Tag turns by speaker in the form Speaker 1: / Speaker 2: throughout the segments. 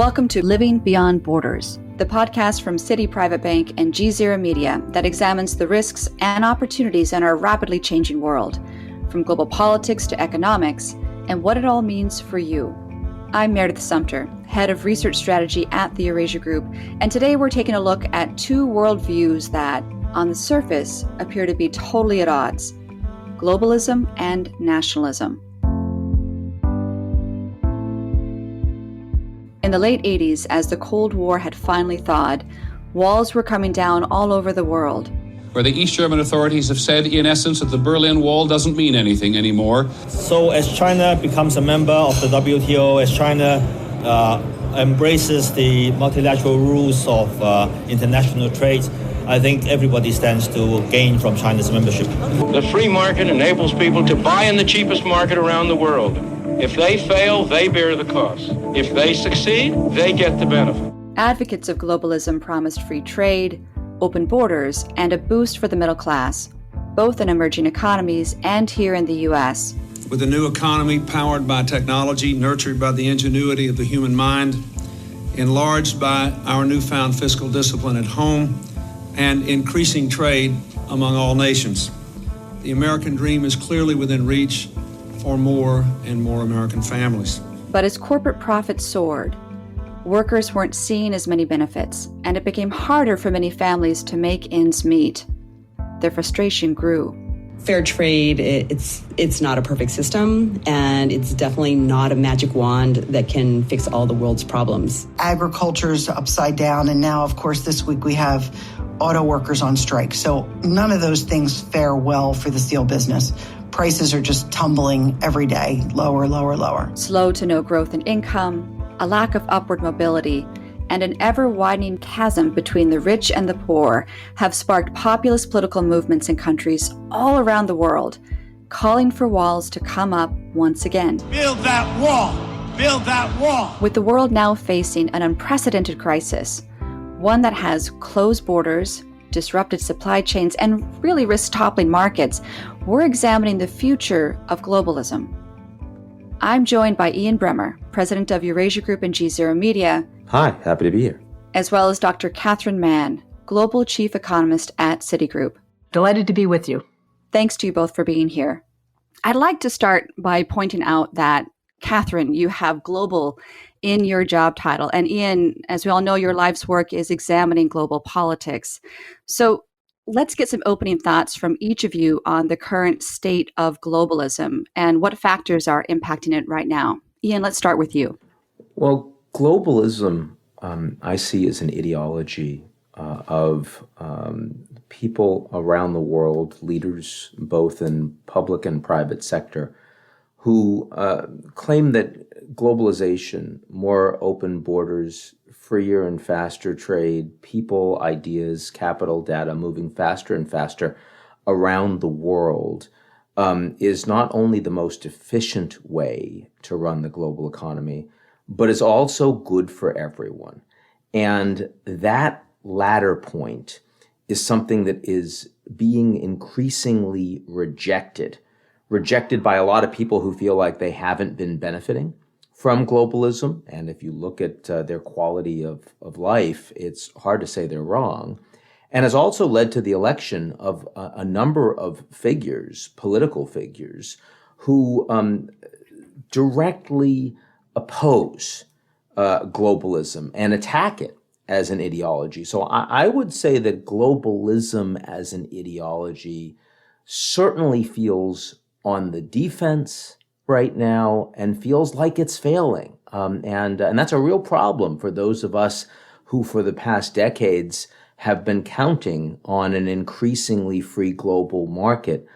Speaker 1: Welcome to Living Beyond Borders, the podcast from Citi Private Bank and GZERO Media that examines the risks and opportunities in our rapidly changing world, from global politics to economics, and what it all means for you. I'm Meredith Sumpter, head of research strategy at the Eurasia Group, and today we're taking a look at two worldviews that, on the surface, appear to be totally at odds: globalism and nationalism. In the late 80s, as the Cold War had finally thawed, walls were coming down all over the world.
Speaker 2: Where the East German authorities have said, in essence, that the Berlin Wall doesn't mean anything anymore.
Speaker 3: So as China becomes a member of the WTO, as China embraces the multilateral rules of international trade, I think everybody stands to gain from China's membership.
Speaker 4: The free market enables people to buy in the cheapest market around the world. If they fail, they bear the cost. If they succeed, they get the benefit.
Speaker 1: Advocates of globalism promised free trade, open borders, and a boost for the middle class, both in emerging economies and here in the U.S.
Speaker 5: With a new economy powered by technology, nurtured by the ingenuity of the human mind, enlarged by our newfound fiscal discipline at home, and increasing trade among all nations, the American dream is clearly within reach for more and more American families.
Speaker 1: But as corporate profits soared, workers weren't seeing as many benefits, and it became harder for many families to make ends meet. Their frustration grew.
Speaker 6: Fair trade, it's not a perfect system, and it's definitely not a magic wand that can fix all the world's problems.
Speaker 7: Agriculture's upside down, and now, of course, this week we have auto workers on strike. So none of those things fare well for the steel business. Prices are just tumbling every day, lower, lower, lower.
Speaker 1: Slow to no growth in income, a lack of upward mobility, and an ever-widening chasm between the rich and the poor have sparked populist political movements in countries all around the world, calling for walls to come up once again.
Speaker 8: Build that wall! Build that wall!
Speaker 1: With the world now facing an unprecedented crisis, one that has closed borders, disrupted supply chains, and really risk-toppling markets, we're examining the future of globalism. I'm joined by Ian Bremmer, president of Eurasia Group and GZERO Media.
Speaker 9: Hi, happy to be here.
Speaker 1: As well as Dr. Catherine Mann, global chief economist at Citigroup.
Speaker 10: Delighted to be with you.
Speaker 1: Thanks to you both for being here. I'd like to start by pointing out that, Catherine, you have global in your job title. And Ian, as we all know, your life's work is examining global politics. So let's get some opening thoughts from each of you on the current state of globalism and what factors are impacting it right now. Ian, let's start with you.
Speaker 9: Well, globalism, I see as an ideology of people around the world, leaders both in public and private sector, who claim that globalization, more open borders, freer and faster trade, people, ideas, capital, data moving faster and faster around the world is not only the most efficient way to run the global economy, but is also good for everyone. And that latter point is something that is being increasingly rejected by a lot of people who feel like they haven't been benefiting from globalism. And if you look at their quality of life, it's hard to say they're wrong. And has also led to the election of a number of figures, political figures, who directly oppose globalism and attack it as an ideology. So I would say that globalism as an ideology certainly feels on the defense right now and feels like it's failing. And that's a real problem for those of us who for the past decades have been counting on an increasingly free global market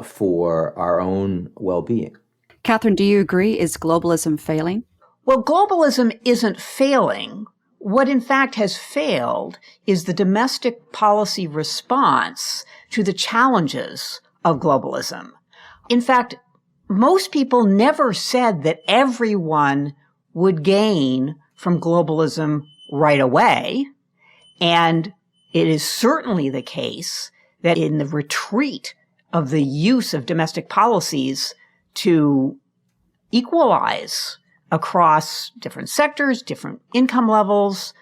Speaker 9: for our own well-being.
Speaker 1: Catherine, do you agree? Is globalism failing?
Speaker 10: Well, globalism isn't failing. What in fact has failed is the domestic policy response to the challenges of globalism. In fact, most people never said that everyone would gain from globalism right away. And it is certainly the case that in the retreat of the use of domestic policies to equalize across different sectors, different income levels,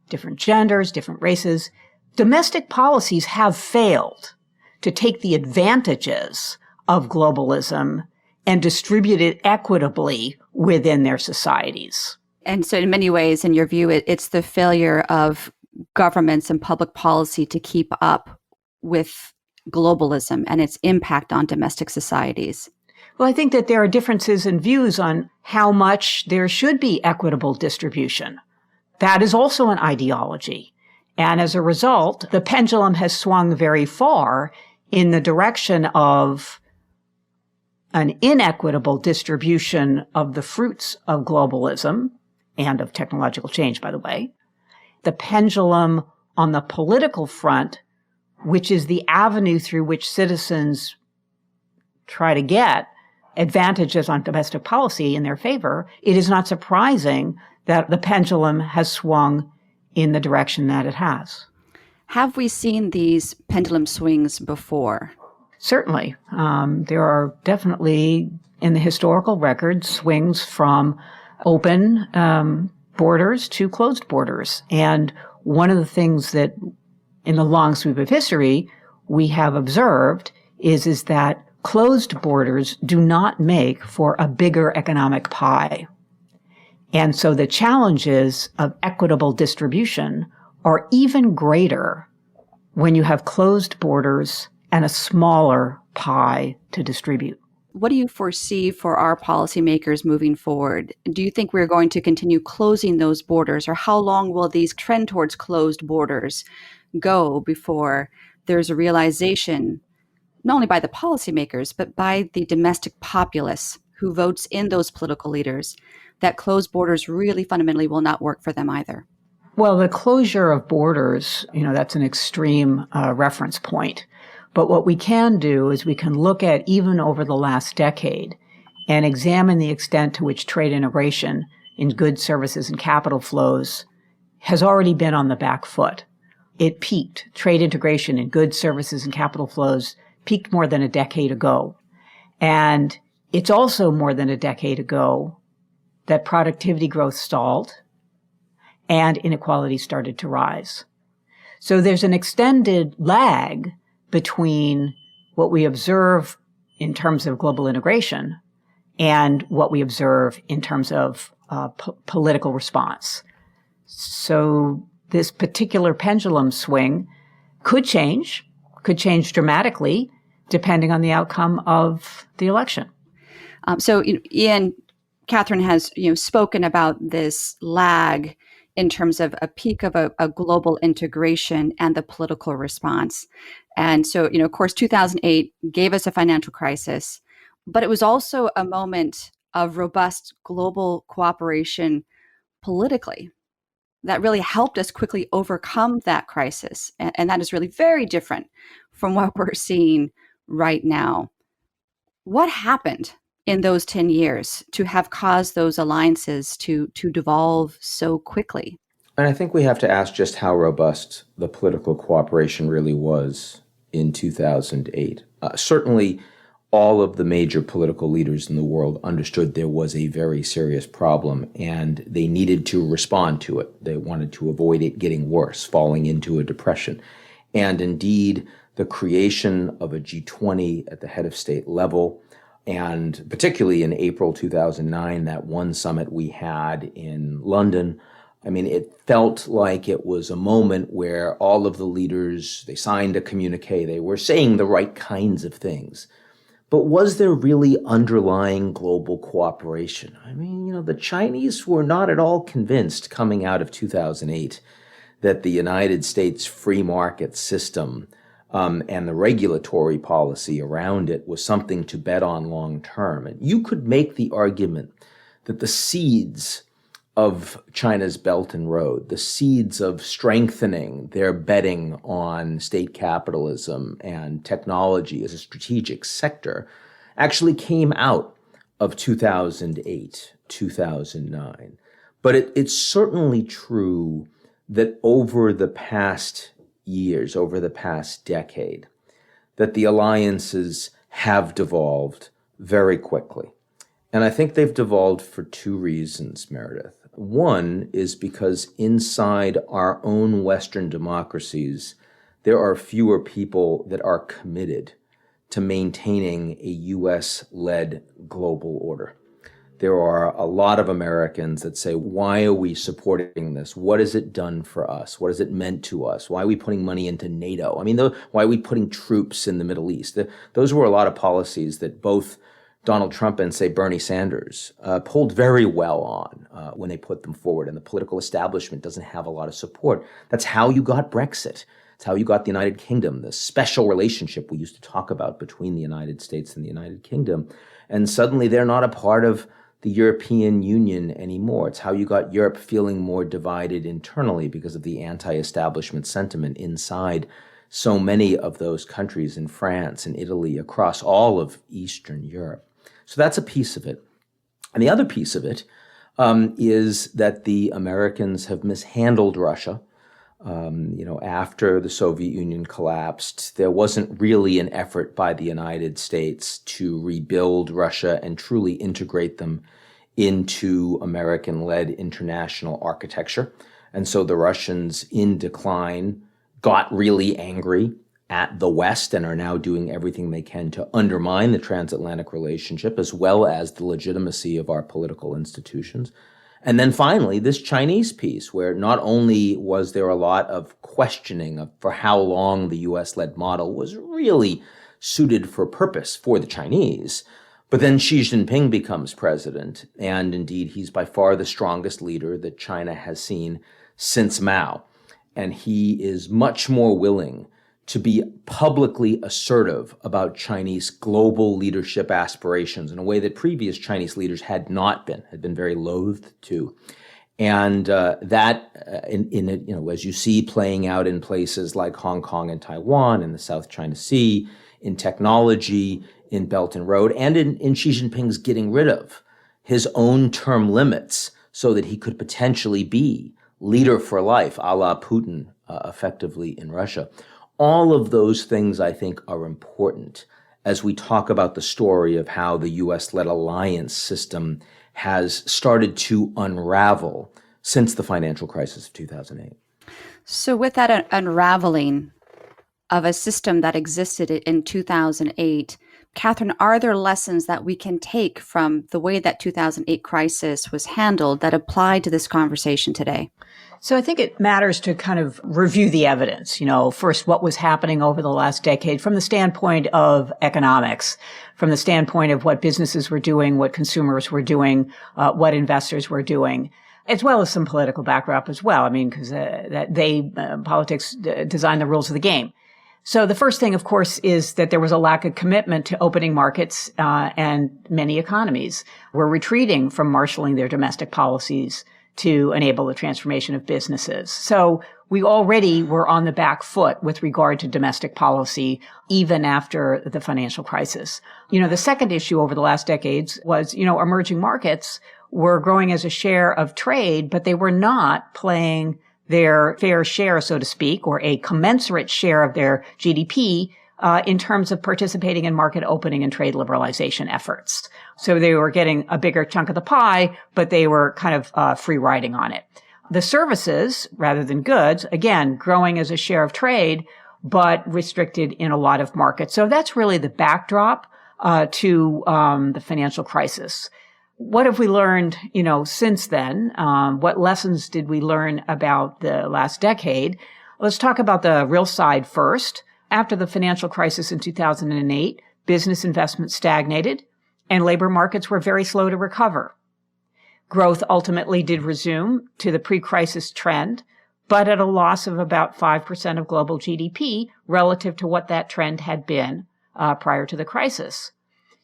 Speaker 10: different genders, different races. Domestic policies have failed to take the advantages of globalism and distribute it equitably within their societies.
Speaker 1: And so in many ways, in your view, it's the failure of governments and public policy to keep up with globalism and its impact on domestic societies.
Speaker 10: Well, I think that there are differences in views on how much there should be equitable distribution. That is also an ideology. And as a result, the pendulum has swung very far in the direction of an inequitable distribution of the fruits of globalism and of technological change, by the way. The pendulum on the political front, which is the avenue through which citizens try to get advantages on domestic policy in their favor, it is not surprising that the pendulum has swung in the direction that it has.
Speaker 1: Have we seen these pendulum swings before?
Speaker 10: Certainly. There are definitely, in the historical record, swings from open borders to closed borders. And one of the things that, in the long sweep of history, we have observed is that closed borders do not make for a bigger economic pie. And so the challenges of equitable distribution are even greater when you have closed borders and a smaller pie to distribute.
Speaker 1: What do you foresee for our policymakers moving forward? Do you think we're going to continue closing those borders, or how long will these trend towards closed borders go before there's a realization, not only by the policymakers, but by the domestic populace who votes in those political leaders, that closed borders really fundamentally will not work for them either?
Speaker 10: Well, the closure of borders, that's an extreme reference point. But what we can do is we can look at even over the last decade and examine the extent to which trade integration in goods, services, and capital flows has already been on the back foot. It peaked. Trade integration in goods, services, and capital flows peaked more than a decade ago. And it's also more than a decade ago that productivity growth stalled and inequality started to rise. So there's an extended lag between what we observe in terms of global integration and what we observe in terms of political response. So this particular pendulum swing could change dramatically depending on the outcome of the election.
Speaker 1: So Ian, Catherine has spoken about this lag in terms of a peak of a global integration and the political response. And so, of course, 2008 gave us a financial crisis, but it was also a moment of robust global cooperation politically that really helped us quickly overcome that crisis. And that is really very different from what we're seeing right now. What happened in those 10 years to have caused those alliances to devolve so quickly?
Speaker 9: And I think we have to ask just how robust the political cooperation really was in 2008. Certainly, all of the major political leaders in the world understood there was a very serious problem, and they needed to respond to it. They wanted to avoid it getting worse, falling into a depression. And indeed, the creation of a G20 at the head of state level, and particularly in April 2009, that one summit we had in London, it felt like it was a moment where all of the leaders, they signed a communique, they were saying the right kinds of things. But was there really underlying global cooperation? The Chinese were not at all convinced coming out of 2008 that the United States free market system and the regulatory policy around it was something to bet on long term. And you could make the argument that the seeds of China's Belt and Road, the seeds of strengthening their betting on state capitalism and technology as a strategic sector, actually came out of 2008, 2009. But it's certainly true that over the past years, over the past decade, that the alliances have devolved very quickly. And I think they've devolved for two reasons, Meredith. One is because inside our own Western democracies, there are fewer people that are committed to maintaining a U.S.-led global order. There are a lot of Americans that say, why are we supporting this? What has it done for us? What has it meant to us? Why are we putting money into NATO? I mean, why are we putting troops in the Middle East? Those were a lot of policies that both Donald Trump and, say, Bernie Sanders pulled very well on when they put them forward. And the political establishment doesn't have a lot of support. That's how you got Brexit. It's how you got the United Kingdom, the special relationship we used to talk about between the United States and the United Kingdom. And suddenly they're not a part of the European Union anymore. It's how you got Europe feeling more divided internally because of the anti-establishment sentiment inside so many of those countries in France and Italy, across all of Eastern Europe. So that's a piece of it. And the other piece of it is that the Americans have mishandled Russia. After the Soviet Union collapsed, there wasn't really an effort by the United States to rebuild Russia and truly integrate them into American-led international architecture. And so the Russians in decline got really angry at the West and are now doing everything they can to undermine the transatlantic relationship as well as the legitimacy of our political institutions. And then finally, this Chinese piece, where not only was there a lot of questioning of for how long the U.S.-led model was really suited for purpose for the Chinese, but then Xi Jinping becomes president, and indeed he's by far the strongest leader that China has seen since Mao. And he is much more willing to be publicly assertive about Chinese global leadership aspirations in a way that previous Chinese leaders had not been, had been very loath to. And as you see playing out in places like Hong Kong and Taiwan, in the South China Sea, in technology, in Belt and Road, and in Xi Jinping's getting rid of his own term limits so that he could potentially be leader for life, a la Putin, effectively in Russia. All of those things, I think, are important as we talk about the story of how the U.S.-led alliance system has started to unravel since the financial crisis of 2008.
Speaker 1: So with that unraveling of a system that existed in 2008, Catherine, are there lessons that we can take from the way that 2008 crisis was handled that apply to this conversation today?
Speaker 10: So I think it matters to kind of review the evidence, first what was happening over the last decade from the standpoint of economics, from the standpoint of what businesses were doing, what consumers were doing, what investors were doing, as well as some political backdrop as well. I mean, because politics design the rules of the game. So the first thing, of course, is that there was a lack of commitment to opening markets, and many economies were retreating from marshaling their domestic policies to enable the transformation of businesses. So we already were on the back foot with regard to domestic policy, even after the financial crisis. The second issue over the last decades was, emerging markets were growing as a share of trade, but they were not playing their fair share, so to speak, or a commensurate share of their GDP in terms of participating in market opening and trade liberalization efforts. So they were getting a bigger chunk of the pie, but they were kind of free riding on it. The services, rather than goods, again, growing as a share of trade, but restricted in a lot of markets. So that's really the backdrop to the financial crisis. What have we learned, since then? What lessons did we learn about the last decade? Let's talk about the real side first. After the financial crisis in 2008, business investment stagnated and labor markets were very slow to recover. Growth ultimately did resume to the pre-crisis trend, but at a loss of about 5% of global GDP relative to what that trend had been prior to the crisis.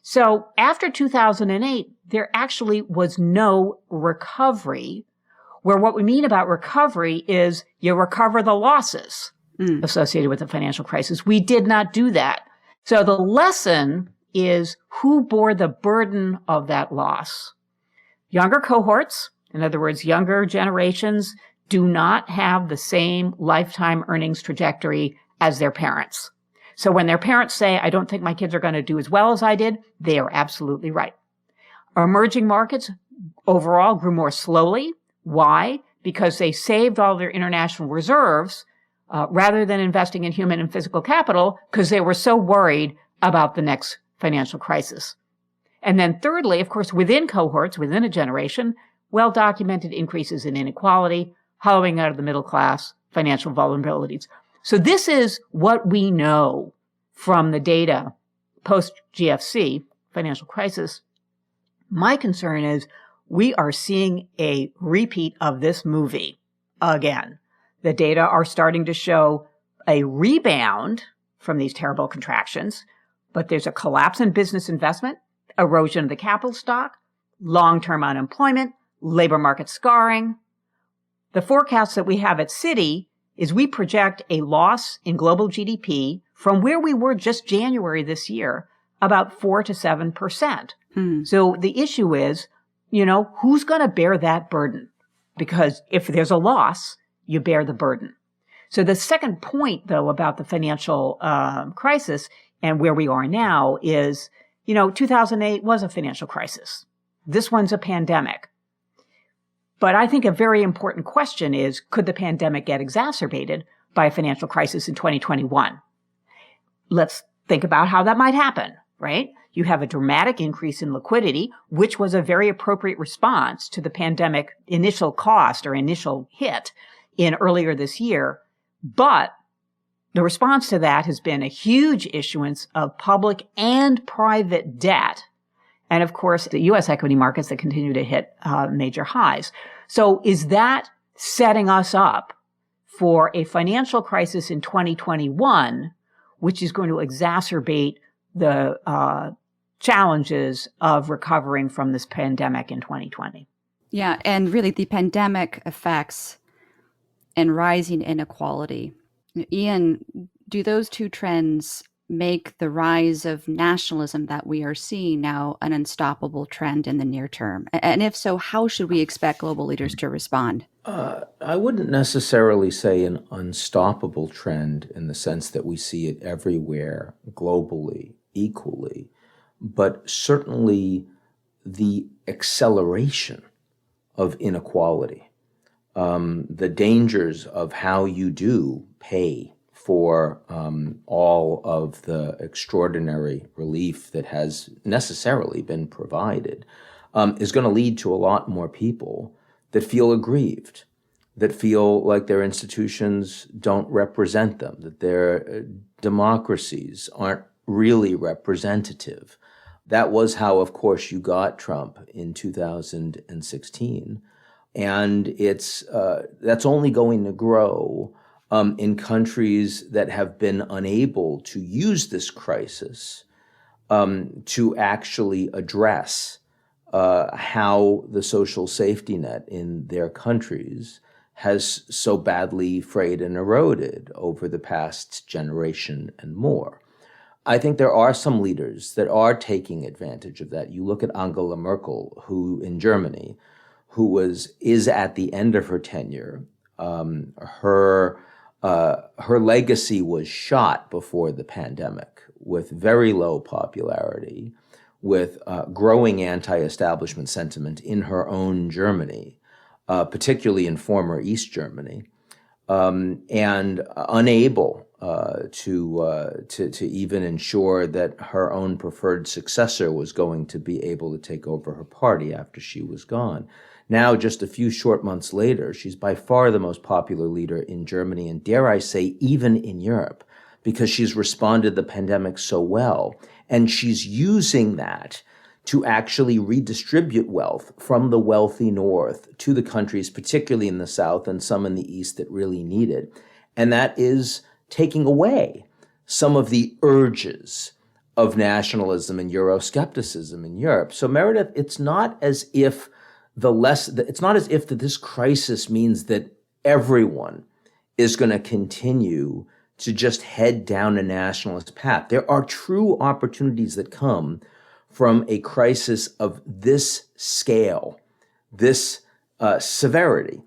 Speaker 10: So after 2008, there actually was no recovery, where what we mean about recovery is you recover the losses associated with the financial crisis. We did not do that. So the lesson is who bore the burden of that loss. Younger cohorts, in other words, younger generations, do not have the same lifetime earnings trajectory as their parents. So when their parents say, I don't think my kids are going to do as well as I did, they are absolutely right. Emerging markets overall grew more slowly. Why? Because they saved all their international reserves rather than investing in human and physical capital because they were so worried about the next financial crisis. And then thirdly, of course, within cohorts, within a generation, well-documented increases in inequality, hollowing out of the middle class, financial vulnerabilities. So this is what we know from the data post-GFC, financial crisis. My concern is we are seeing a repeat of this movie again. The data are starting to show a rebound from these terrible contractions, but there's a collapse in business investment, erosion of the capital stock, long-term unemployment, labor market scarring. The forecast that we have at Citi is we project a loss in global GDP from where we were just January this year, about 4 to 7%. So the issue is, who's going to bear that burden? Because if there's a loss, you bear the burden. So the second point, though, about the financial crisis and where we are now is, 2008 was a financial crisis. This one's a pandemic. But I think a very important question is, could the pandemic get exacerbated by a financial crisis in 2021? Let's think about how that might happen, right? You have a dramatic increase in liquidity, which was a very appropriate response to the pandemic initial cost or initial hit in earlier this year. But the response to that has been a huge issuance of public and private debt. And of course, the U.S. equity markets that continue to hit major highs. So is that setting us up for a financial crisis in 2021, which is going to exacerbate the challenges of recovering from this pandemic in 2020?
Speaker 1: Yeah, and really the pandemic effects and rising inequality. Ian, do those two trends make the rise of nationalism that we are seeing now an unstoppable trend in the near term? And if so, how should we expect global leaders to respond?
Speaker 9: I wouldn't necessarily say an unstoppable trend in the sense that we see it everywhere globally equally, but certainly the acceleration of inequality, the dangers of how you do pay for all of the extraordinary relief that has necessarily been provided, is going to lead to a lot more people that feel aggrieved, that feel like their institutions don't represent them, that their democracies aren't really representative. That was how, of course, you got Trump in 2016. And that's only going to grow in countries that have been unable to use this crisis to actually address how the social safety net in their countries has so badly frayed and eroded over the past generation and more. I think there are some leaders that are taking advantage of that. You look at Angela Merkel, who in Germany, who is at the end of her tenure. Her legacy was shot before the pandemic with very low popularity, with growing anti-establishment sentiment in her own Germany, particularly in former East Germany, and unable to even ensure that her own preferred successor was going to be able to take over her party after she was gone. Now, just a few short months later, she's by far the most popular leader in Germany, and dare I say, even in Europe, because she's responded to the pandemic so well. And she's using that to actually redistribute wealth from the wealthy north to the countries, particularly in the south and some in the east that really need it. And that is taking away some of the urges of nationalism and Euroscepticism in Europe. So Meredith, it's not as if that this crisis means that everyone is going to continue to just head down a nationalist path. There are true opportunities that come from a crisis of this scale, this severity.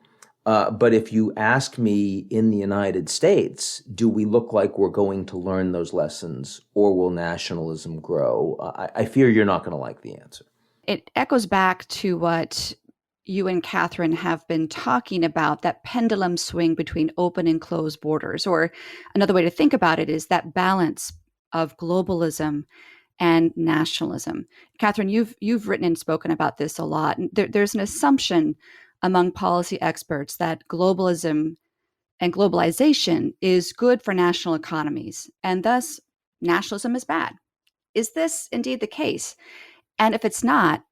Speaker 9: But if you ask me in the United States, do we look like we're going to learn those lessons, or will nationalism grow? I fear you're not going to like the answer.
Speaker 1: it echoes back to what you and Catherine have been talking about, that pendulum swing between open and closed borders. Or another way to think about it is that balance of globalism and nationalism. Catherine, you've written and spoken about this a lot. There's an assumption among policy experts that globalism and globalization is good for national economies, and thus nationalism is bad. Is this indeed the case? And if it's not,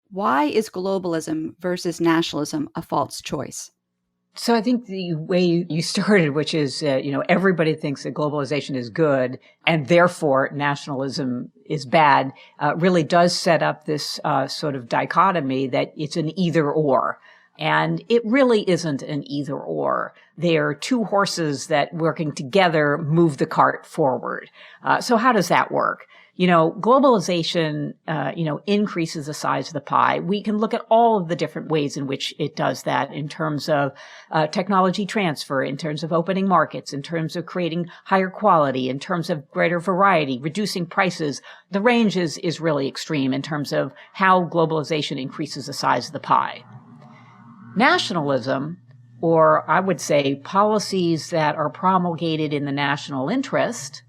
Speaker 1: why is globalism versus nationalism a false choice?
Speaker 10: So I think the way you started, which is, everybody thinks that globalization is good and therefore nationalism is bad, really does set up this sort of dichotomy that it's an either or. And it really isn't an either or. They are two horses that working together move the cart forward. So how does that work? Globalization, increases the size of the pie. We can look at all of the different ways in which it does that in terms of technology transfer, in terms of opening markets, in terms of creating higher quality, in terms of greater variety, reducing prices. The range is really extreme in terms of how globalization increases the size of the pie. Nationalism, or I would say policies that are promulgated in the national interest,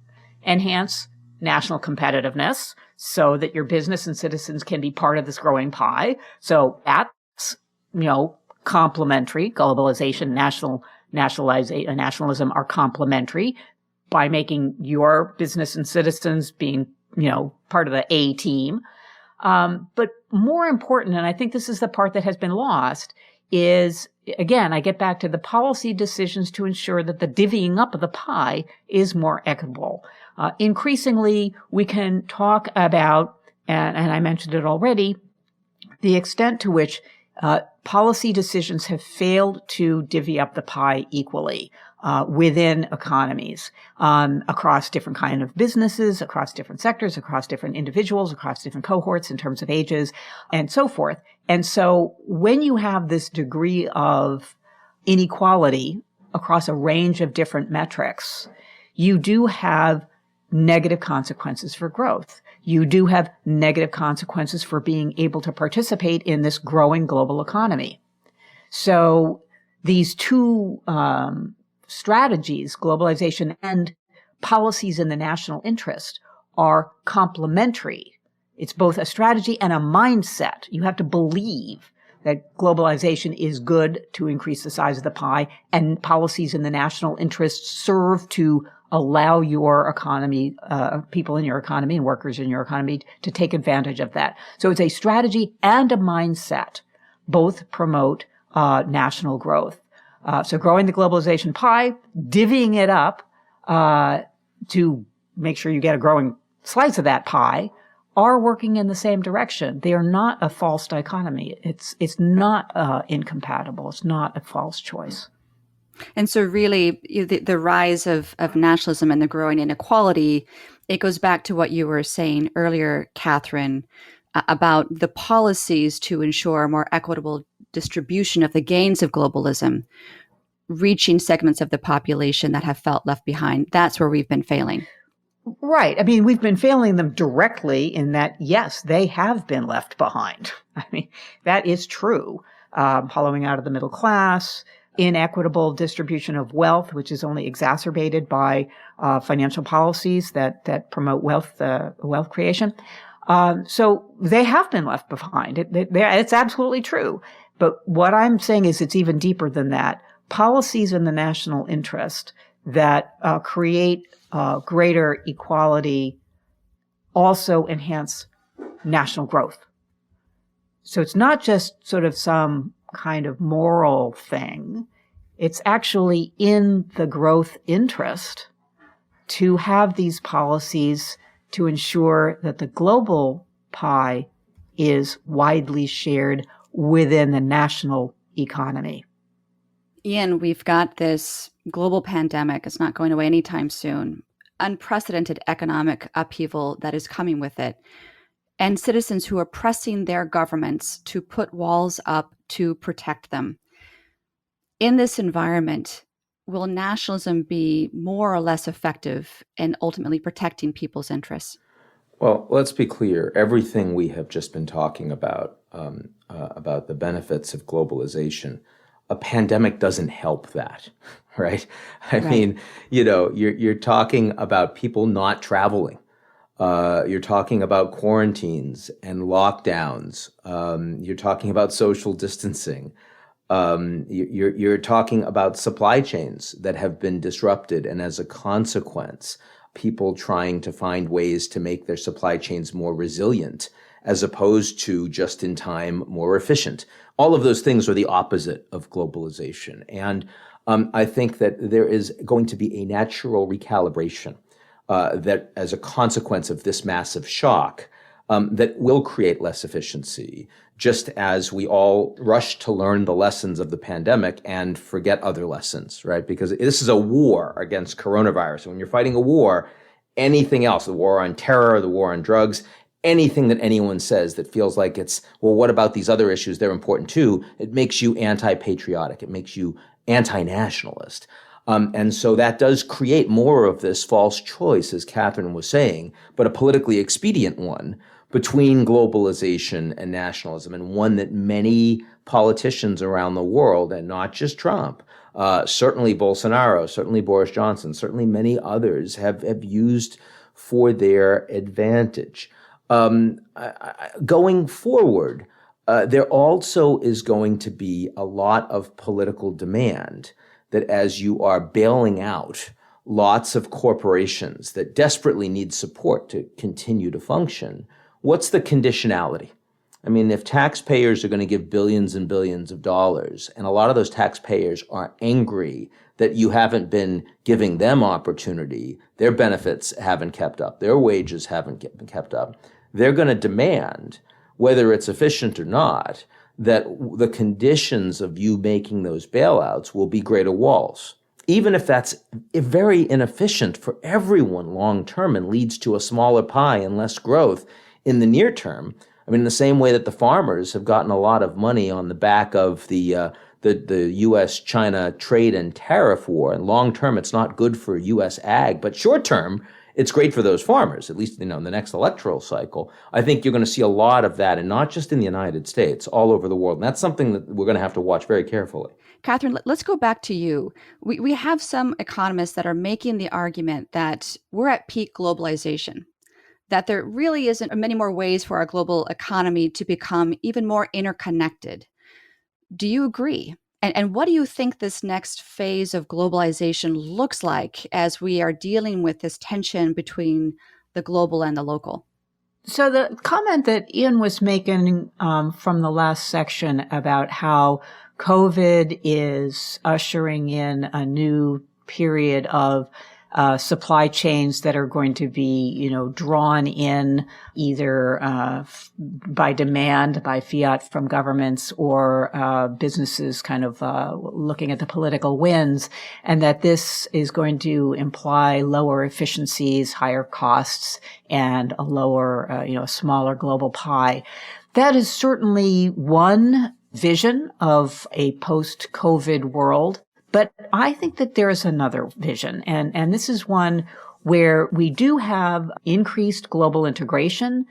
Speaker 10: enhance national competitiveness so that your business and citizens can be part of this growing pie. So that's, complementary. Globalization, nationalism are complementary by making your business and citizens being, part of the A team. But more important, and I think this is the part that has been lost, is, again, I get back to the policy decisions to ensure that the divvying up of the pie is more equitable. Increasingly, we can talk about, and I mentioned it already, the extent to which policy decisions have failed to divvy up the pie equally within economies, across different kind of businesses, across different sectors, across different individuals, across different cohorts in terms of ages, and so forth. And so when you have this degree of inequality across a range of different metrics, you do have negative consequences for growth. You do have negative consequences for being able to participate in this growing global economy. So these two strategies, globalization and policies in the national interest, are complementary. It's both a strategy and a mindset. You have to believe that globalization is good to increase the size of the pie, and policies in the national interest serve to allow your economy, people in your economy and workers in your economy to take advantage of that. So it's a strategy and a mindset. Both promote national growth. So growing the globalization pie, divvying it up to make sure you get a growing slice of that pie, are working in the same direction. They are not a false dichotomy. It's not incompatible. It's not a false choice.
Speaker 1: And so really, the rise of nationalism and the growing inequality, it goes back to what you were saying earlier, Catherine, about the policies to ensure a more equitable distribution of the gains of globalism, reaching segments of the population that have felt left behind. That's where we've been failing.
Speaker 10: Right. I mean, we've been failing them directly in that, yes, they have been left behind. I mean, that is true. Hollowing out of the middle class, inequitable distribution of wealth, which is only exacerbated by financial policies that promote wealth creation. So they have been left behind. It's absolutely true. But what I'm saying is it's even deeper than that. Policies in the national interest that create greater equality also enhance national growth. So it's not just sort of some kind of moral thing. It's actually in the growth interest to have these policies to ensure that the global pie is widely shared within the national economy.
Speaker 1: Ian, we've got this global pandemic. It's not going away anytime soon. Unprecedented economic upheaval that is coming with it. And citizens who are pressing their governments to put walls up to protect them. In this environment, will nationalism be more or less effective in ultimately protecting people's interests?
Speaker 9: Well, let's be clear. Everything we have just been talking about the benefits of globalization, a pandemic doesn't help that, right? I mean, you're talking about people not traveling. You're talking about quarantines and lockdowns. You're talking about social distancing. You're talking about supply chains that have been disrupted, and as a consequence, people trying to find ways to make their supply chains more resilient, as opposed to just in time, more efficient. All of those things are the opposite of globalization. And I think that there is going to be a natural recalibration that as a consequence of this massive shock, that will create less efficiency, just as we all rush to learn the lessons of the pandemic and forget other lessons, right? Because this is a war against coronavirus. When you're fighting a war, anything else, the war on terror, the war on drugs, anything that anyone says that feels like it's, well, what about these other issues? They're important too. It makes you anti-patriotic. It makes you anti-nationalist. And so that does create more of this false choice, as Catherine was saying, but a politically expedient one between globalization and nationalism, and one that many politicians around the world, and not just Trump, certainly Bolsonaro, certainly Boris Johnson, certainly many others have used for their advantage. Going forward, there also is going to be a lot of political demand that as you are bailing out lots of corporations that desperately need support to continue to function, what's the conditionality? I mean, if taxpayers are going to give billions and billions of dollars, and a lot of those taxpayers are angry that you haven't been giving them opportunity, their benefits haven't kept up, their wages haven't kept up, they're going to demand, whether it's efficient or not, that the conditions of you making those bailouts will be greater walls. Even if that's very inefficient for everyone long term and leads to a smaller pie and less growth in the near term. I mean, in the same way that the farmers have gotten a lot of money on the back of the U.S.-China trade and tariff war, and long term it's not good for U.S. ag, but short term it's great for those farmers, at least in the next electoral cycle. I think you're going to see a lot of that, and not just in the United States, all over the world. And that's something that we're going to have to watch very carefully.
Speaker 1: Catherine, let's go back to you. We have some economists that are making the argument that we're at peak globalization, that there really isn't many more ways for our global economy to become even more interconnected. Do you agree? And what do you think this next phase of globalization looks like as we are dealing with this tension between the global and the local?
Speaker 10: So the comment that Ian was making from the last section about how COVID is ushering in a new period of supply chains that are going to be, drawn in either by demand, by fiat from governments, or businesses kind of looking at the political winds, and that this is going to imply lower efficiencies, higher costs, and a lower, a smaller global pie. That is certainly one vision of a post-COVID world. But I think that there is another vision, and this is one where we do have increased global integration,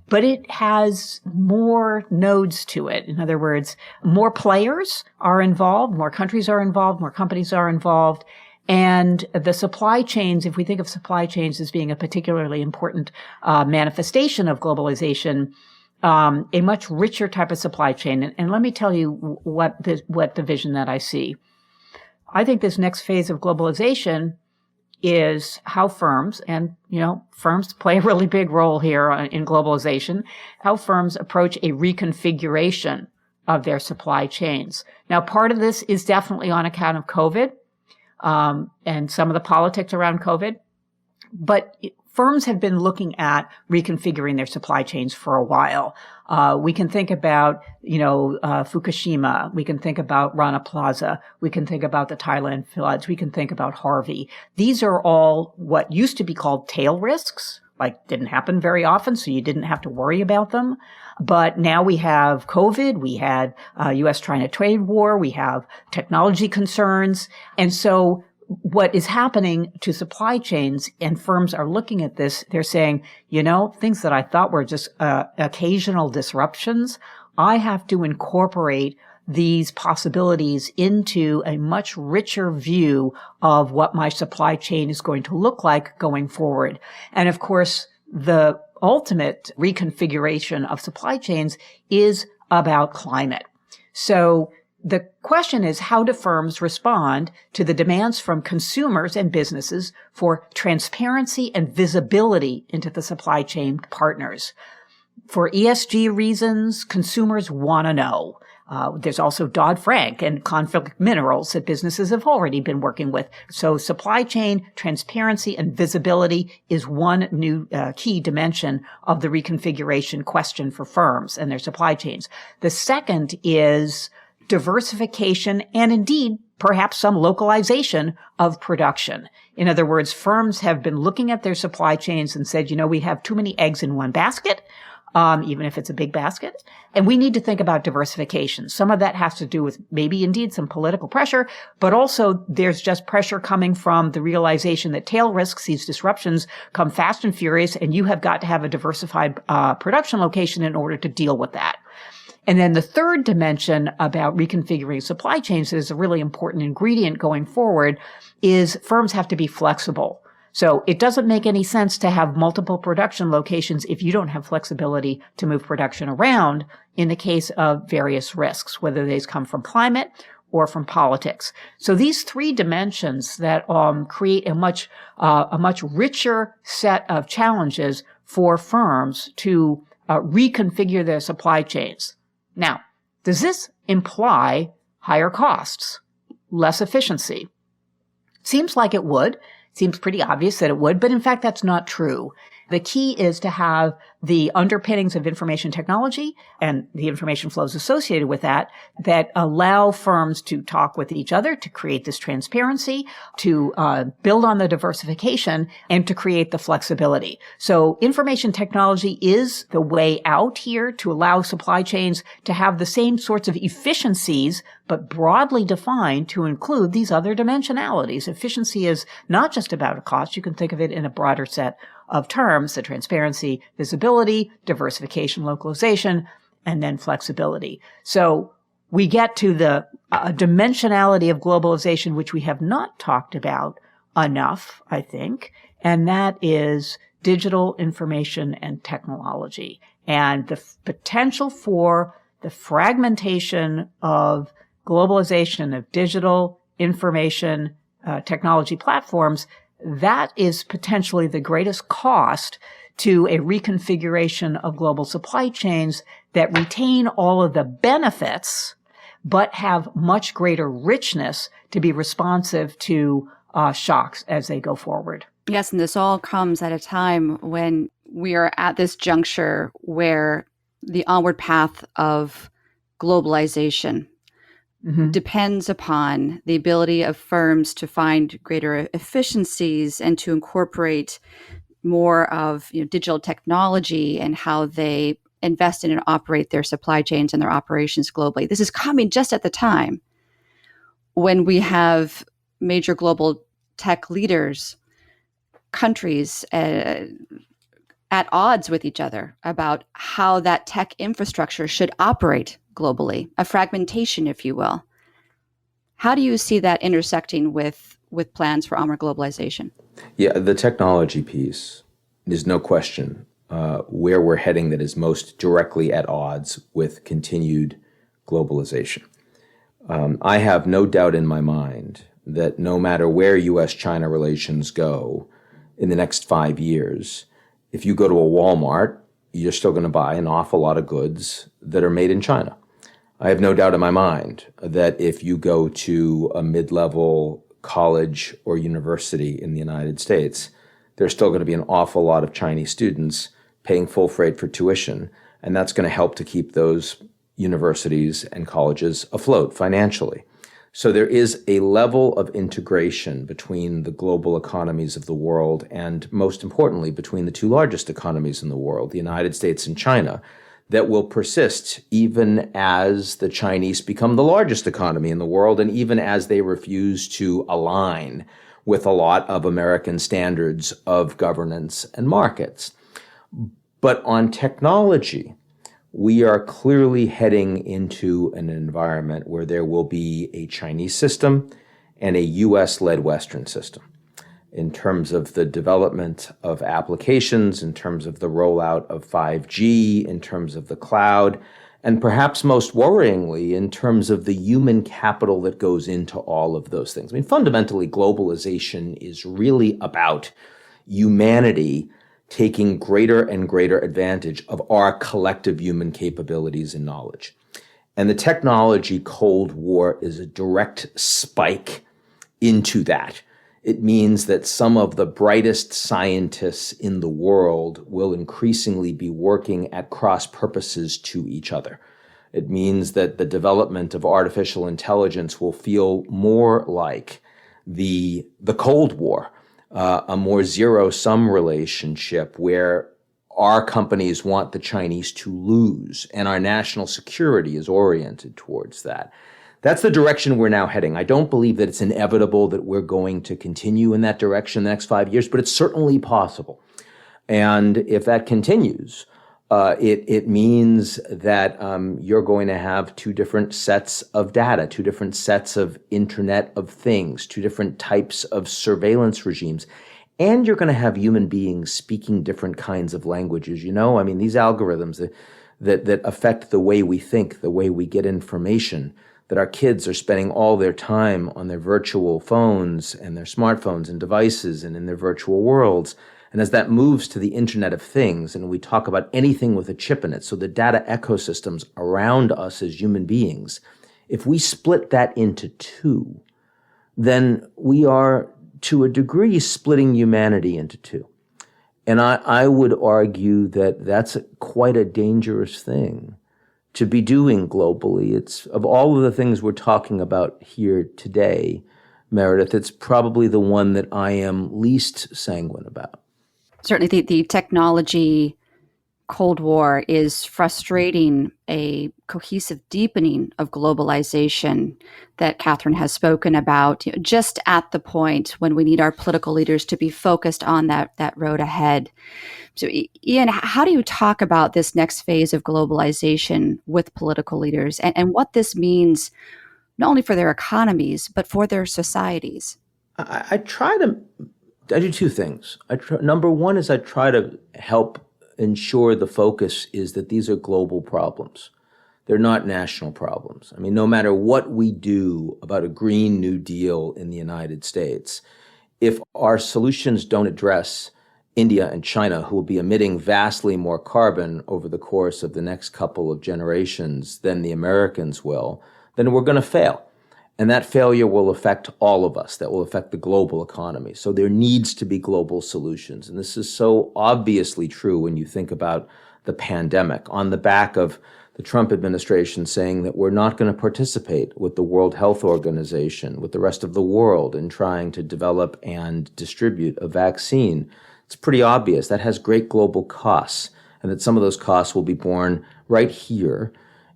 Speaker 10: but it has more nodes to it. In other words, more players are involved, more countries are involved, more companies are involved, and the supply chains, if we think of supply chains as being a particularly important manifestation of globalization, a much richer type of supply chain. And let me tell you what the vision that I see. I think this next phase of globalization is how firms, and, firms play a really big role here in globalization, how firms approach a reconfiguration of their supply chains. Now, part of this is definitely on account of COVID, and some of the politics around COVID, but firms have been looking at reconfiguring their supply chains for a while. We can think about, Fukushima. We can think about Rana Plaza. We can think about the Thailand floods. We can think about Harvey. These are all what used to be called tail risks, like didn't happen very often, so you didn't have to worry about them. But now we have COVID. We had U.S.-China trade war. We have technology concerns. And so what is happening to supply chains, and firms are looking at this, they're saying, things that I thought were just occasional disruptions, I have to incorporate these possibilities into a much richer view of what my supply chain is going to look like going forward. And of course, the ultimate reconfiguration of supply chains is about climate. So the question is, how do firms respond to the demands from consumers and businesses for transparency and visibility into the supply chain partners? For ESG reasons, consumers want to know. There's also Dodd-Frank and conflict minerals that businesses have already been working with. So supply chain transparency and visibility is one new key dimension of the reconfiguration question for firms and their supply chains. The second is diversification and indeed perhaps some localization of production. In other words, firms have been looking at their supply chains and said, we have too many eggs in one basket. Even if it's a big basket. And we need to think about diversification. Some of that has to do with maybe indeed some political pressure, but also there's just pressure coming from the realization that tail risks, these disruptions, come fast and furious, and you have got to have a diversified production location in order to deal with that. And then the third dimension about reconfiguring supply chains that is a really important ingredient going forward is firms have to be flexible. So it doesn't make any sense to have multiple production locations if you don't have flexibility to move production around in the case of various risks, whether these come from climate or from politics. So these three dimensions that create a much richer set of challenges for firms to reconfigure their supply chains. Now, does this imply higher costs, less efficiency? Seems like it would. Seems pretty obvious that it would, but in fact, that's not true. The key is to have the underpinnings of information technology and the information flows associated with that allow firms to talk with each other, to create this transparency, to build on the diversification, and to create the flexibility. So information technology is the way out here to allow supply chains to have the same sorts of efficiencies, but broadly defined to include these other dimensionalities. Efficiency is not just about a cost. You can think of it in a broader set of terms, the transparency, visibility, diversification, localization, and then flexibility. So we get to the dimensionality of globalization, which we have not talked about enough, I think, and that is digital information and technology and the potential for the fragmentation of globalization of digital information technology platforms. That is potentially the greatest cost to a reconfiguration of global supply chains that retain all of the benefits, but have much greater richness to be responsive to shocks as they go forward.
Speaker 1: Yes, and this all comes at a time when we are at this juncture where the onward path of globalization depends upon the ability of firms to find greater efficiencies and to incorporate more of digital technology and how they invest in and operate their supply chains and their operations globally. This is coming just at the time when we have major global tech leaders, countries at odds with each other about how that tech infrastructure should operate globally, a fragmentation, if you will. How do you see that intersecting with plans for onward globalization?
Speaker 9: Yeah, the technology piece is no question where we're heading that is most directly at odds with continued globalization. I have no doubt in my mind that no matter where U.S.-China relations go in the next 5 years, if you go to a Walmart, you're still going to buy an awful lot of goods that are made in China. I have no doubt in my mind that if you go to a mid-level college or university in the United States, there's still going to be an awful lot of Chinese students paying full freight for tuition, and that's going to help to keep those universities and colleges afloat financially. So there is a level of integration between the global economies of the world and, most importantly, between the two largest economies in the world, the United States and China, that will persist even as the Chinese become the largest economy in the world and even as they refuse to align with a lot of American standards of governance and markets. But on technology, we are clearly heading into an environment where there will be a Chinese system and a US-led Western system in terms of the development of applications, in terms of the rollout of 5G, in terms of the cloud, and perhaps most worryingly, in terms of the human capital that goes into all of those things. I mean, fundamentally, globalization is really about humanity taking greater and greater advantage of our collective human capabilities and knowledge. And the technology Cold War is a direct spike into that. It means that some of the brightest scientists in the world will increasingly be working at cross purposes to each other. It means that the development of artificial intelligence will feel more like the Cold War, a more zero-sum relationship where our companies want the Chinese to lose, and our national security is oriented towards that. That's the direction we're now heading. I don't believe that it's inevitable that we're going to continue in that direction in the next 5 years, but it's certainly possible. And if that continues, it means that you're going to have two different sets of data, two different sets of Internet of Things, two different types of surveillance regimes. And you're going to have human beings speaking different kinds of languages. You know, I mean, these algorithms that affect the way we think, the way we get information, that our kids are spending all their time on their virtual phones and their smartphones and devices and in their virtual worlds. And as that moves to the Internet of Things, and we talk about anything with a chip in it, so the data ecosystems around us as human beings, if we split that into two, then we are, to a degree, splitting humanity into two. And I would argue that that's quite a dangerous thing to be doing globally. It's, of all of the things we're talking about here today, Meredith, it's probably the one that I am least sanguine about.
Speaker 1: Certainly the technology Cold War is frustrating a cohesive deepening of globalization that Catherine has spoken about, just at the point when we need our political leaders to be focused on that road ahead. So, Ian, how do you talk about this next phase of globalization with political leaders and what this means not only for their economies, but for their societies?
Speaker 9: I do two things. Number one is I try to help ensure the focus is that these are global problems. They're not national problems. I mean, no matter what we do about a Green New Deal in the United States, if our solutions don't address India and China, who will be emitting vastly more carbon over the course of the next couple of generations than the Americans will, then we're going to fail. And that failure will affect all of us. That will affect the global economy. So there needs to be global solutions. And this is so obviously true when you think about the pandemic, on the back of the Trump administration saying that we're not going to participate with the World Health Organization, with the rest of the world in trying to develop and distribute a vaccine. It's pretty obvious that has great global costs, and that some of those costs will be borne right here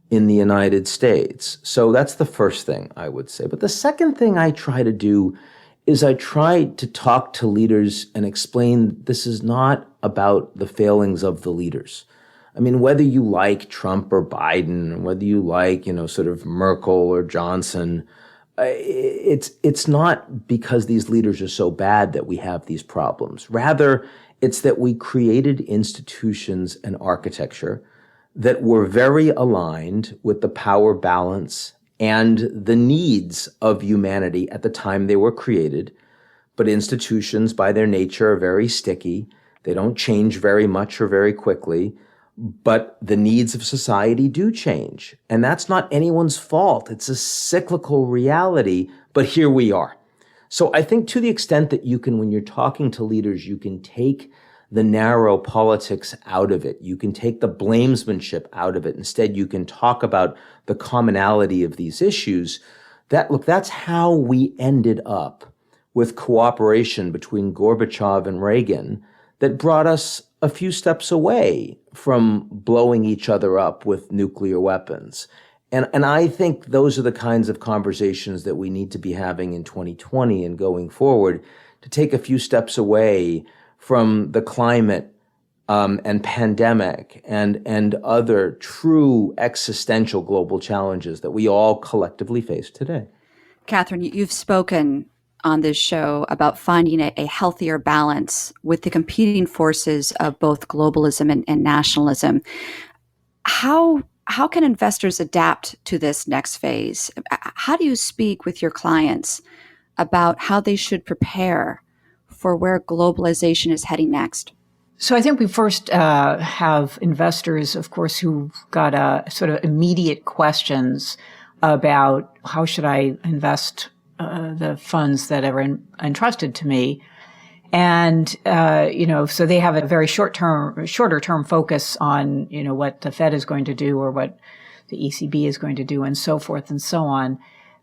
Speaker 9: in the United States. So that's the first thing I would say. But the second thing I try to do is I try to talk to leaders and explain this is not about the failings of the leaders. I mean, whether you like Trump or Biden, whether you like, sort of Merkel or Johnson, it's not because these leaders are so bad that we have these problems. Rather, it's that we created institutions and architecture that were very aligned with the power balance and the needs of humanity at the time they were created. But institutions, by their nature, are very sticky. They don't change very much or very quickly. But the needs of society do change. And that's not anyone's fault. It's a cyclical reality. But here we are. So I think to the extent that you can, when you're talking to leaders, you can take the narrow politics out of it. You can take the blamesmanship out of it. Instead, you can talk about the commonality of these issues. That's how we ended up with cooperation between Gorbachev and Reagan that brought us a a few steps away from blowing each other up with nuclear weapons. And I think those are the kinds of conversations that we need to be having in 2020 and going forward, to take a few steps away from the climate and pandemic and other true existential global challenges that we all collectively face today.
Speaker 1: Catherine, you've spoken on this show about finding a healthier balance with the competing forces of both globalism and nationalism. How can investors adapt to this next phase? How do you speak with your clients about how they should prepare for where globalization is heading next?
Speaker 10: So I think we first have investors, of course, who've got sort of immediate questions about how should I invest the funds that are entrusted to me. And, so they have a very shorter term focus on, what the Fed is going to do or what the ECB is going to do and so forth and so on.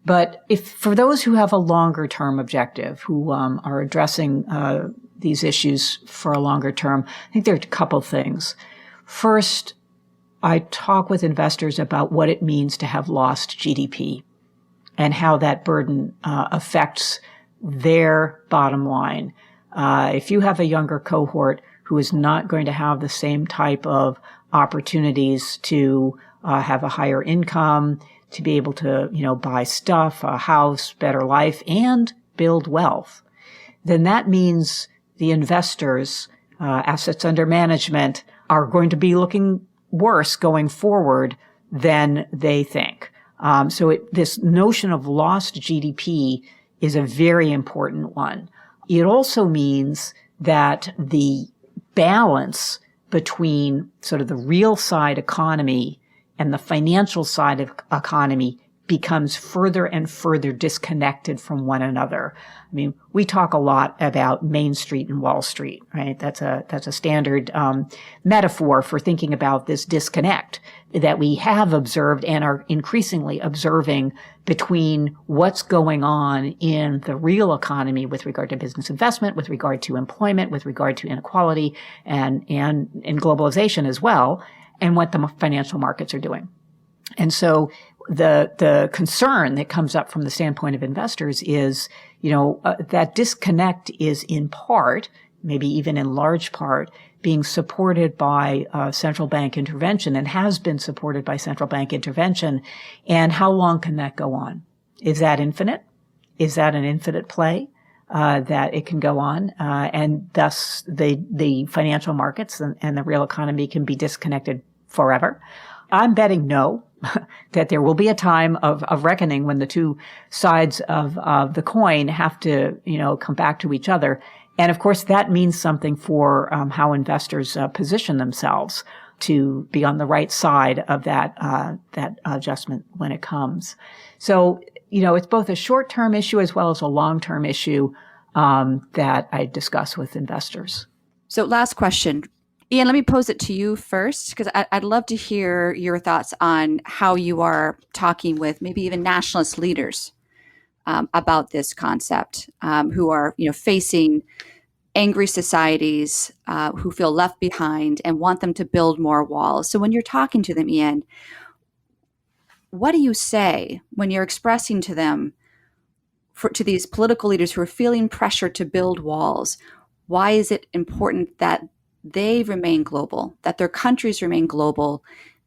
Speaker 10: But for those who have a longer term objective, who are addressing these issues for a longer term, I think there are a couple things. First, I talk with investors about what it means to have lost GDP and how that burden affects their bottom line. If you have a younger cohort who is not going to have the same type of opportunities to have a higher income, to be able to, buy stuff, a house, better life, and build wealth, then that means the investors, assets under management, are going to be looking worse going forward than they think. So this notion of lost GDP is a very important one. It also means that the balance between sort of the real side economy and the financial side of economy becomes further and further disconnected from one another. I mean, we talk a lot about Main Street and Wall Street, right? That's a standard metaphor for thinking about this disconnect that we have observed and are increasingly observing between what's going on in the real economy with regard to business investment, with regard to employment, with regard to inequality and in globalization as well, and what the financial markets are doing. And so the concern that comes up from the standpoint of investors is, that disconnect is in part, maybe even in large part, being supported by central bank intervention and has been supported by central bank intervention. And how long can that go on? Is that infinite? Is that an infinite play that it can go on? And thus the financial markets and the real economy can be disconnected forever. I'm betting no, that there will be a time of reckoning when the two sides of the coin have to, come back to each other. And of course, that means something for how investors position themselves to be on the right side of that adjustment when it comes. So, it's both a short-term issue as well as a long-term issue that I discuss with investors.
Speaker 1: So last question. Ian, let me pose it to you first, because I'd love to hear your thoughts on how you are talking with maybe even nationalist leaders about this concept, who are, facing angry societies, who feel left behind and want them to build more walls. So when you're talking to them, Ian, what do you say when you're expressing to them, to these political leaders who are feeling pressure to build walls? Why is it important that they remain global, that their countries remain global,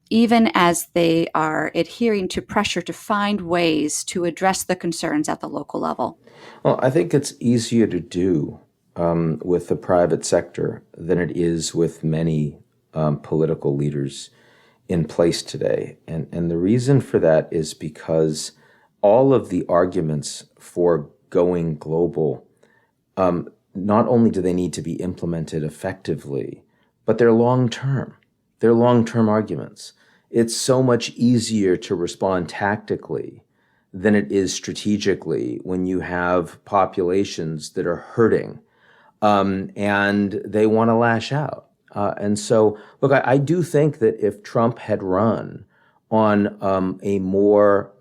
Speaker 1: even as they are adhering to pressure to find ways to address the concerns at the local level?
Speaker 9: Well, I think it's easier to do with the private sector than it is with many political leaders in place today. And the reason for that is because all of the arguments for going global, not only do they need to be implemented effectively, but they're long-term. They're long-term arguments. It's so much easier to respond tactically than it is strategically when you have populations that are hurting and they want to lash out. And so, look, I do think that if Trump had run on a more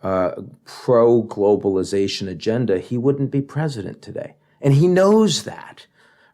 Speaker 9: pro-globalization agenda, he wouldn't be president today. And he knows that,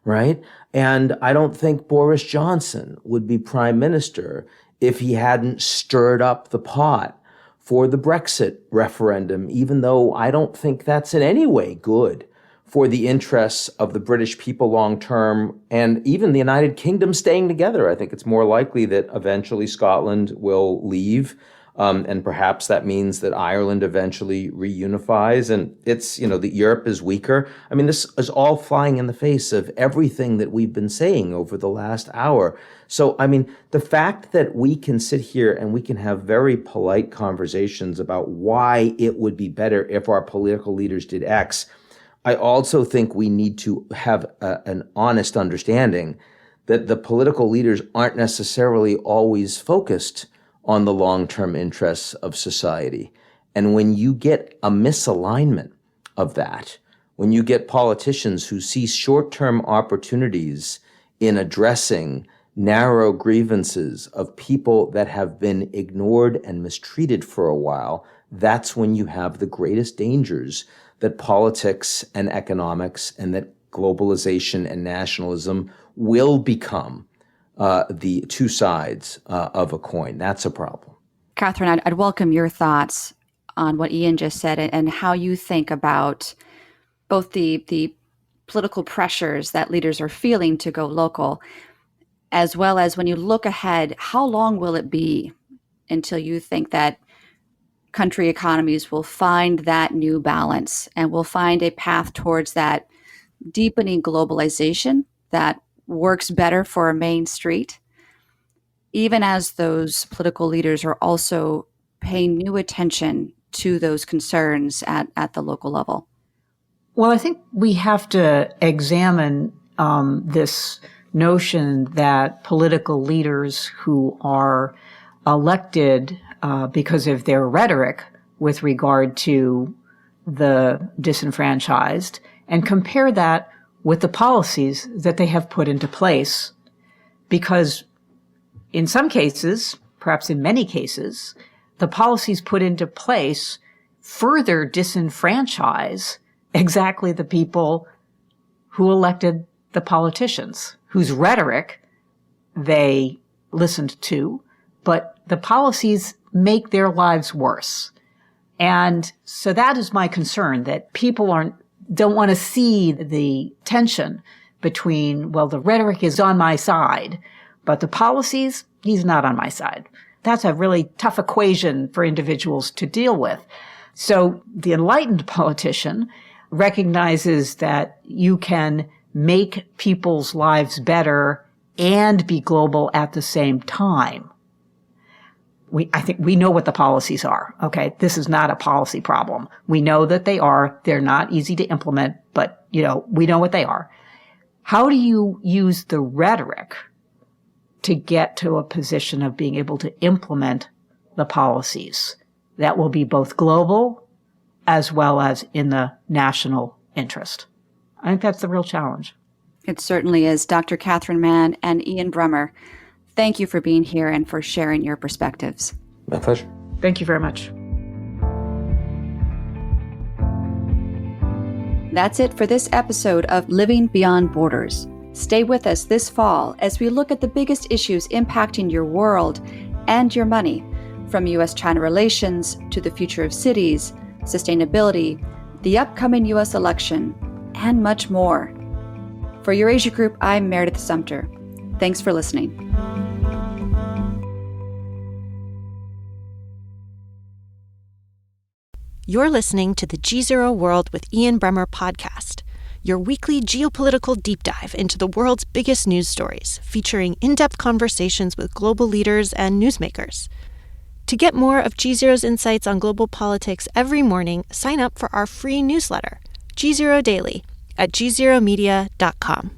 Speaker 9: right? And I don't think Boris Johnson would be prime minister if he hadn't stirred up the pot for the Brexit referendum, even though I don't think that's in any way good for the interests of the British people long term, and even the United Kingdom staying together. I think it's more likely that eventually Scotland will leave, and perhaps that means that Ireland eventually reunifies, and it's, that Europe is weaker. I mean, this is all flying in the face of everything that we've been saying over the last hour. So, I mean, the fact that we can sit here and we can have very polite conversations about why it would be better if our political leaders did X, I also think we need to have an honest understanding that the political leaders aren't necessarily always focused on the long-term interests of society. And when you get a misalignment of that, when you get politicians who see short-term opportunities in addressing narrow grievances of people that have been ignored and mistreated for a while, that's when you have the greatest dangers that politics and economics and that globalization and nationalism will become the two sides of a coin. That's a problem.
Speaker 1: Catherine, I'd welcome your thoughts on what Ian just said and how you think about both the political pressures that leaders are feeling to go local, as well as when you look ahead, how long will it be until you think that country economies will find that new balance and will find a path towards that deepening globalization that works better for a main street, even as those political leaders are also paying new attention to those concerns at the local level?
Speaker 10: Well, I think we have to examine this notion that political leaders who are elected because of their rhetoric with regard to the disenfranchised, and compare that with the policies that they have put into place. Because in some cases, perhaps in many cases, the policies put into place further disenfranchise exactly the people who elected the politicians, whose rhetoric they listened to, but the policies make their lives worse. And so that is my concern, that people don't want to see the tension between, well, the rhetoric is on my side, but the policies, he's not on my side. That's a really tough equation for individuals to deal with. So the enlightened politician recognizes that you can make people's lives better and be global at the same time. I think we know what the policies are. Okay. This is not a policy problem. We know that they are. They're not easy to implement, but we know what they are. How do you use the rhetoric to get to a position of being able to implement the policies that will be both global as well as in the national interest? I think that's the real challenge.
Speaker 1: It certainly is. Dr. Catherine Mann and Ian Bremmer, thank you for being here and for sharing your perspectives.
Speaker 9: My pleasure.
Speaker 10: Thank you very much.
Speaker 1: That's it for this episode of Living Beyond Borders. Stay with us this fall as we look at the biggest issues impacting your world and your money, from U.S.-China relations to the future of cities, sustainability, the upcoming U.S. election, and much more. For Eurasia Group, I'm Meredith Sumpter. Thanks for listening.
Speaker 11: You're listening to the GZERO World with Ian Bremmer podcast, your weekly geopolitical deep dive into the world's biggest news stories, featuring in-depth conversations with global leaders and newsmakers. To get more of GZERO's insights on global politics every morning, sign up for our free newsletter, GZERO Daily, at gzeromedia.com.